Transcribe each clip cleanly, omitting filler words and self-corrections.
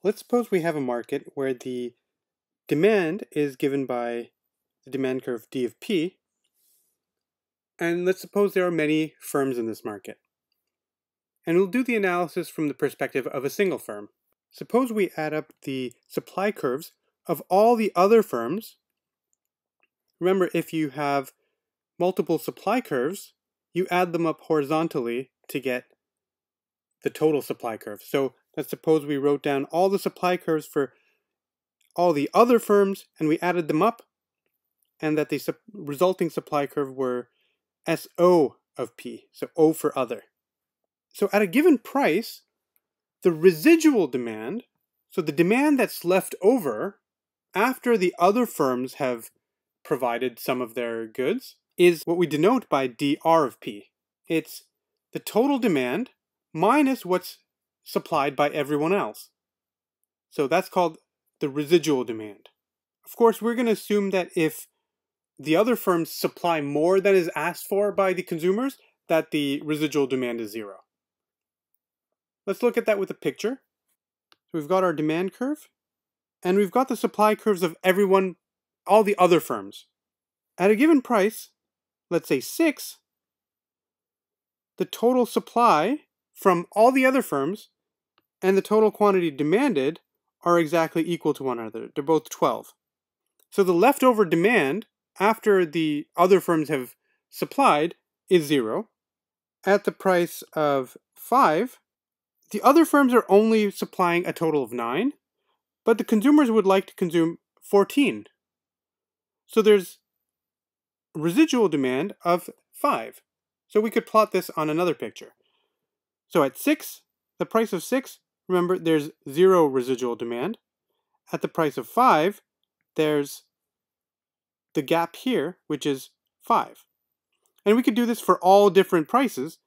Let's suppose we have a market where the demand is given by the demand curve D of P, and let's suppose there are many firms in this market. And we'll do the analysis from the perspective of a single firm. Suppose we add up the supply curves of all the other firms. Remember, if you have multiple supply curves, you add them up horizontally to get the total supply curve. So let's suppose we wrote down all the supply curves for all the other firms and we added them up, and that the resulting supply curve were SO of P, so O for other. So at a given price, the residual demand, so the demand that's left over after the other firms have provided some of their goods, is what we denote by dr of P. It's the total demand minus what's supplied by everyone else. So that's called the residual demand. Of course, we're going to assume that if the other firms supply more than is asked for by the consumers, that the residual demand is zero. Let's look at that with a picture. So we've got our demand curve, and we've got the supply curves of everyone, all the other firms. At a given price, let's say 6, the total supply from all the other firms and the total quantity demanded are exactly equal to one another. They're both 12. So the leftover demand after the other firms have supplied is 0. At the price of 5, the other firms are only supplying a total of 9, but the consumers would like to consume 14. So there's residual demand of 5. So we could plot this on another picture. So at 6, the price of 6, remember there's 0 residual demand. At the price of 5, there's the gap here, which is 5. And we could do this for all different prices.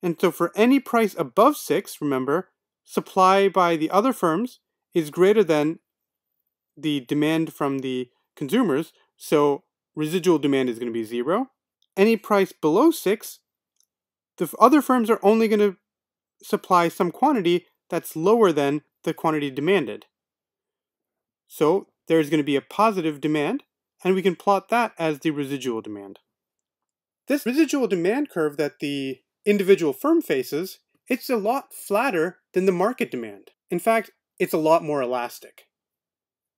And so for any price above 6, remember, supply by the other firms is greater than the demand from the consumers, so residual demand is going to be 0. Any price below 6, the other firms are only going to supply some quantity that's lower than the quantity demanded. So there's going to be a positive demand, and we can plot that as the residual demand. This residual demand curve that the individual firm faces, it's a lot flatter than the market demand. In fact, it's a lot more elastic.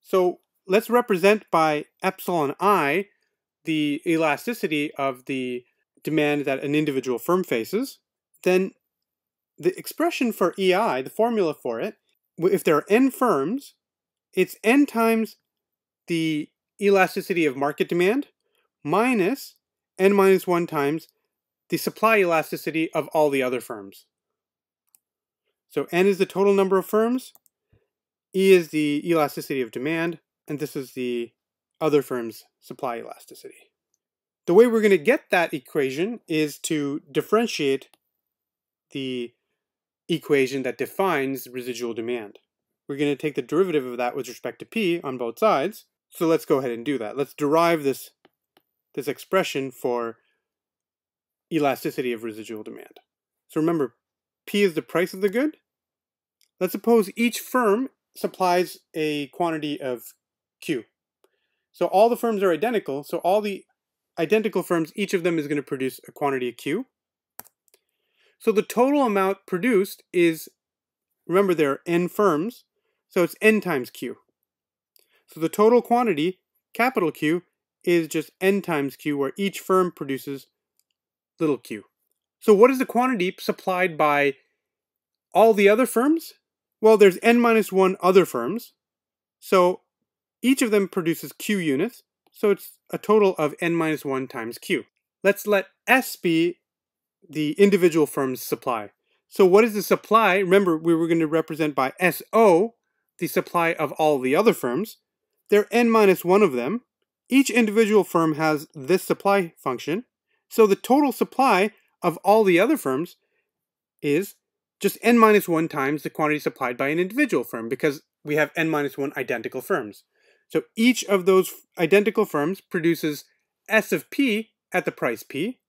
So let's represent by epsilon I the elasticity of the demand that an individual firm faces. Then the expression for EI, the formula for it, if there are n firms, it's n times the elasticity of market demand minus n minus 1 times the supply elasticity of all the other firms. So n is the total number of firms, E is the elasticity of demand, and this is the other firm's supply elasticity. The way we're going to get that equation is to differentiate the equation that defines residual demand. We're going to take the derivative of that with respect to P on both sides. So let's go ahead and do that. Let's derive this expression for elasticity of residual demand. So remember, P is the price of the good. Let's suppose each firm supplies a quantity of Q. So all the firms are identical. So all the identical firms, each of them is going to produce a quantity of Q. So the total amount produced is, remember there are n firms, so it's n times Q. So the total quantity, capital Q, is just n times Q, where each firm produces little q. So what is the quantity supplied by all the other firms? Well, there's n minus 1 other firms, so each of them produces Q units, so it's a total of n minus 1 times Q. Let's let S be the individual firm's supply. So what is the supply? Remember, we were going to represent by SO the supply of all the other firms. There are n minus 1 of them. Each individual firm has this supply function. So the total supply of all the other firms is just n minus 1 times the quantity supplied by an individual firm, because we have n minus 1 identical firms. So each of those identical firms produces S of P at the price P.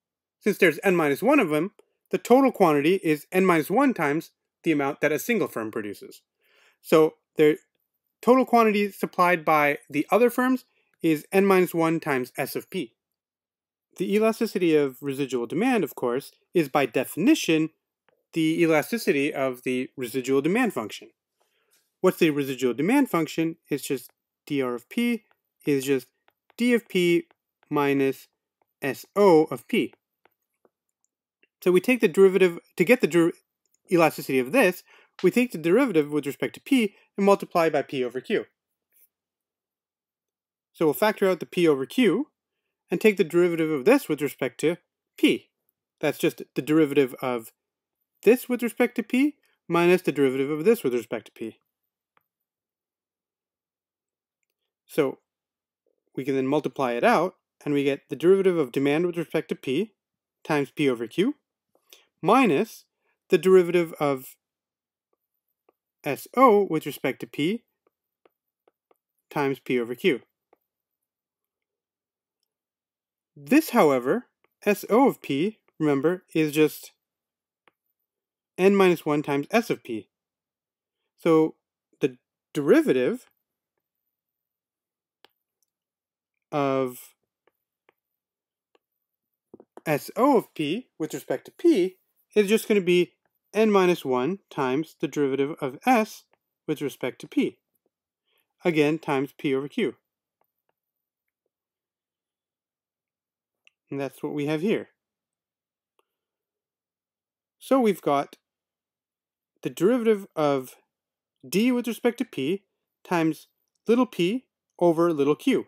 Since there's n minus 1 of them, the total quantity is n minus 1 times the amount that a single firm produces. So their total quantity supplied by the other firms is n minus 1 times S of P. The elasticity of residual demand, of course, is by definition the elasticity of the residual demand function. What's the residual demand function? It's just dr of P is just d of P minus SO of P. So we take the derivative, to get the elasticity of this, we take the derivative with respect to P and multiply by P over Q. So we'll factor out the P over Q and take the derivative of this with respect to P. That's just the derivative of this with respect to P minus the derivative of this with respect to P. So we can then multiply it out, and we get the derivative of demand with respect to P times P over Q minus the derivative of SO with respect to P times P over Q. This, however, SO of P, remember, is just n minus 1 times S of P. So the derivative of SO of P with respect to P is just going to be n minus 1 times the derivative of S with respect to P. Again, times P over Q. And that's what we have here. So we've got the derivative of d with respect to P times little p over little q.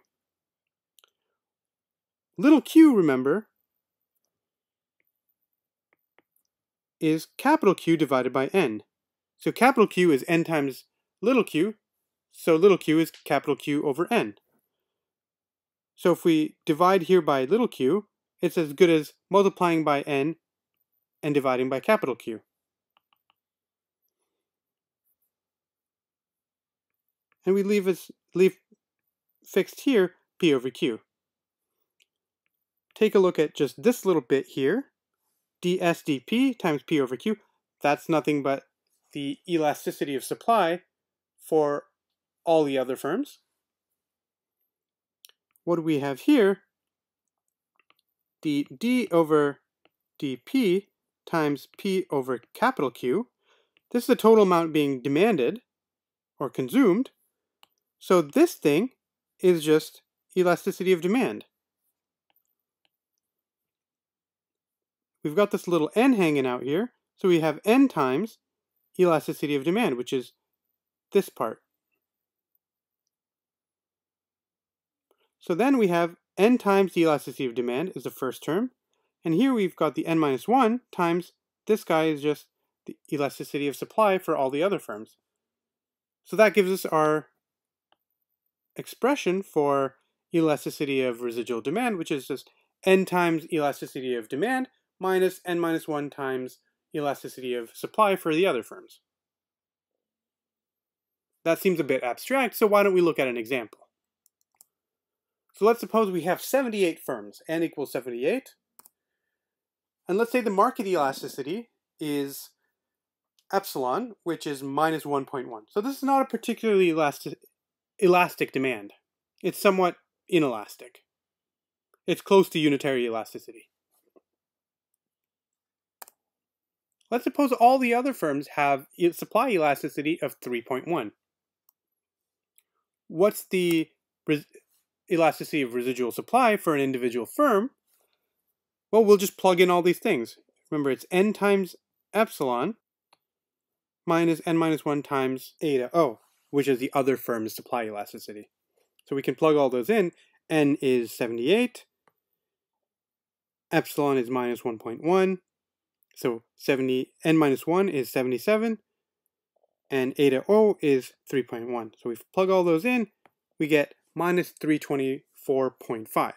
Little q, remember, is capital Q divided by n. So capital Q is n times little q, so little q is capital Q over n. So if we divide here by little q, it's as good as multiplying by n and dividing by capital Q. And we leave fixed here P over Q. Take a look at just this little bit here, ds dP times P over Q. That's nothing but the elasticity of supply for all the other firms. What do we have here? d over dP times P over capital Q. This is the total amount being demanded or consumed. So this thing is just elasticity of demand. We've got this little n hanging out here, so we have n times elasticity of demand, which is this part. So then we have n times the elasticity of demand is the first term, and here we've got the n minus 1 times this guy is just the elasticity of supply for all the other firms. So that gives us our expression for elasticity of residual demand, which is just n times elasticity of demand minus n minus 1 times elasticity of supply for the other firms. That seems a bit abstract, so why don't we look at an example? So let's suppose we have 78 firms, n equals 78, and let's say the market elasticity is epsilon, which is minus 1.1. So this is not a particularly elastic demand. It's somewhat inelastic. It's close to unitary elasticity. Let's suppose all the other firms have supply elasticity of 3.1. What's the elasticity of residual supply for an individual firm? Well, we'll just plug in all these things. Remember, it's n times epsilon minus n minus 1 times eta O, which is the other firm's supply elasticity. So we can plug all those in. N is 78. Epsilon is minus 1.1. So n minus 1 is 77. And eta O is 3.1. So we plug all those in, we get minus 324.5.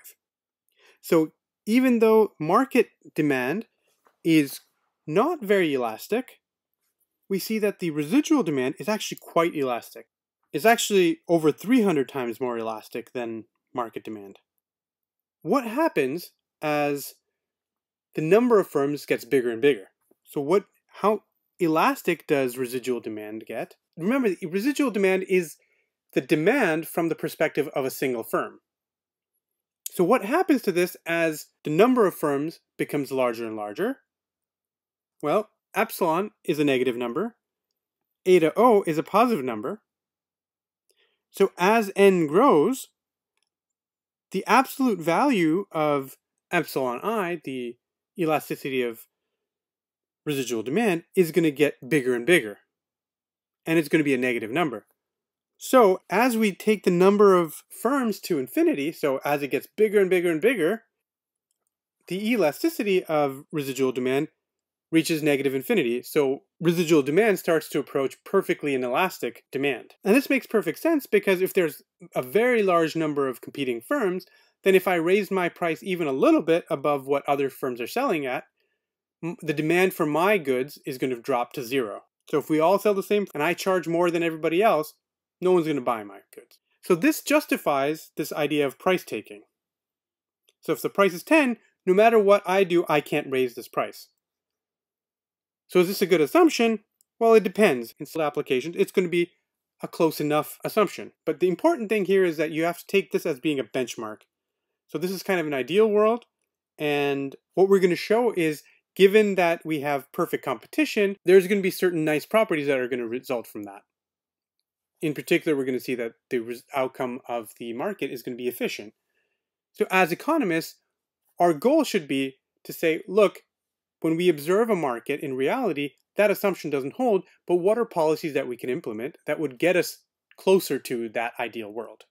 So even though market demand is not very elastic, we see that the residual demand is actually quite elastic. It's actually over 300 times more elastic than market demand. What happens as the number of firms gets bigger and bigger? So how elastic does residual demand get remember, the residual demand is the demand from the perspective of a single firm. So what happens to this as the number of firms becomes larger and larger? Well, epsilon is a negative number. Eta O is a positive number. So as n grows, the absolute value of epsilon I, the elasticity of residual demand, is going to get bigger and bigger. And it's going to be a negative number. So as we take the number of firms to infinity, so as it gets bigger and bigger and bigger, the elasticity of residual demand reaches negative infinity. So residual demand starts to approach perfectly inelastic demand. And this makes perfect sense because if there's a very large number of competing firms, then if I raise my price even a little bit above what other firms are selling at, the demand for my goods is going to drop to zero. So if we all sell the same and I charge more than everybody else, no one's going to buy my goods. So this justifies this idea of price taking. So if the price is 10, no matter what I do, I can't raise this price. So is this a good assumption? Well, it depends. In some applications, it's going to be a close enough assumption. But the important thing here is that you have to take this as being a benchmark. So this is kind of an ideal world. And what we're going to show is, given that we have perfect competition, there's going to be certain nice properties that are going to result from that. In particular, we're going to see that the outcome of the market is going to be efficient. So as economists, our goal should be to say, look, when we observe a market, in reality, that assumption doesn't hold, but what are policies that we can implement that would get us closer to that ideal world?